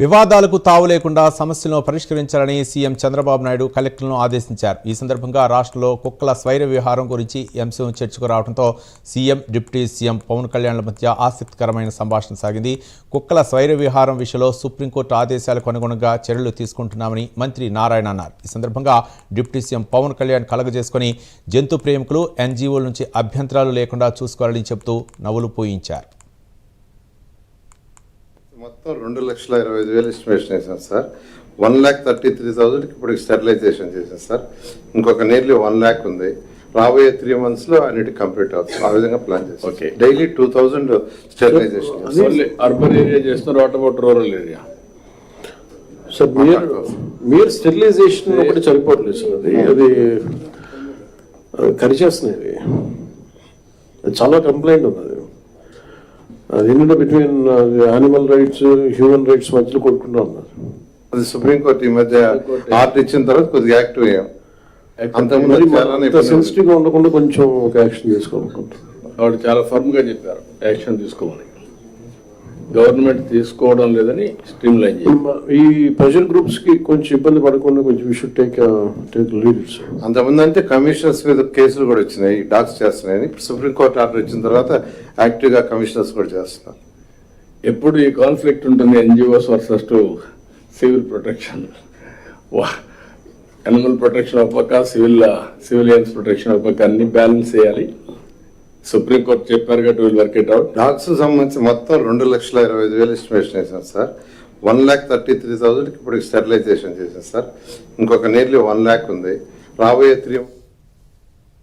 వివాదాలకు తావు లేకుండా సమస్యలను పరిష్కరించాలని సీఎం చంద్రబాబు నాయుడు కలెక్టర్లను ఆదేశించారు. ఈ సందర్భంగా రాష్ట్రంలో కుక్కల స్వైర విహారం గురించి అంశం చర్చకు రావడంతో సీఎం డిప్యూటీ సీఎం పవన్ కళ్యాణ్ల మధ్య ఆసక్తికరమైన సంభాషణ సాగింది. కుక్కల స్వైర విహారం విషయంలో సుప్రీంకోర్టు ఆదేశాలకు అనుగుణంగా చర్యలు తీసుకుంటున్నామని మంత్రి నారాయణ అన్నారు. ఈ సందర్భంగా డిప్యూటీ సీఎం పవన్ కళ్యాణ్ కలగజేసుకుని జంతు ప్రేమికులు ఎన్జీఓల నుంచి అభ్యంతరాలు లేకుండా చూసుకోవాలని చెబుతూ నవ్వులు పోయించారు. మొత్తం 2,25,000 ఎస్టిమేషన్ వేసాం సార్. 1,33,000 ఇప్పుడు స్టెరిలైజేషన్ చేసాం సార్. ఇంకొక నియర్లీ 1 lakh ఉంది. రాబోయే 3 months లో అన్నిటి కంప్లీట్ అవుతుంది. ఆ విధంగా ప్లాన్ చేస్తాం. Daily 2,000 sterilisation. అర్బన్ ఏరియా చేస్తున్నారు, what about rural area? Sir మీరు స్టెరిలైజేషన్ ఒకటి సరిపోవట్లేదు సార్. అది కరిచేస్తున్నాయి. చాలా కంప్లైంట్ ఉంది. అది ఏంటంటే between animal rights human rights మధ్యలో కొట్టుకుంటూ ఉన్నారు. అది సుప్రీంకోర్టు ఈ మధ్య ఆర్డర్ ఇచ్చిన తర్వాత కొద్దిగా యాక్టివ్ అయ్యాం. అంత సెన్సిటివ్ గా ఉండకుండా కొంచెం ఒక యాక్షన్ తీసుకోవాలనుకుంటున్నాను. వాడు చాలా ఫర్మ్ గా చెప్పారు యాక్షన్ తీసుకోమని. గవర్నమెంట్ తీసుకోవడం లేదని స్ట్రీమ్ లైన్ ఈ ప్రెషర్ గ్రూప్స్ కి కొంచెం ఇబ్బంది పడకుండా కొంచెం వి షుడ్ టేక్ లీడ్. అంతకుముందు అంటే కమిషనర్స్ మీద కేసులు కూడా వచ్చినాయి, డాక్స్ చేస్తున్నాయని. ఇప్పుడు సుప్రీంకోర్టు ఆర్డర్ ఇచ్చిన తర్వాత యాక్టివ్ గా కమిషనర్స్ కూడా చేస్తున్నారు. ఎప్పుడు ఈ కాన్ఫ్లిక్ట్ ఉంటుంది NGOs versus to civil protection. Animal protection ఒక పక్క, సివిలియన్స్ ప్రొటెక్షన్ ఒక పక్క, అన్ని బ్యాలెన్స్ చేయాలి. సుప్రీంకోర్టు చెప్పారు కాబట్టి వీళ్ళు వర్క్ ఇట్ అవుట్. డాగ్స్ సంబంధించి మొత్తం 2,25,000 ఎస్టిమేషన్ వేసాం సార్. 1,33,000 ఇప్పుడు స్టెరిలైజేషన్ చేసాం సార్. ఇంకొక నియర్లీ 1 lakh ఉంది. రాబోయే 3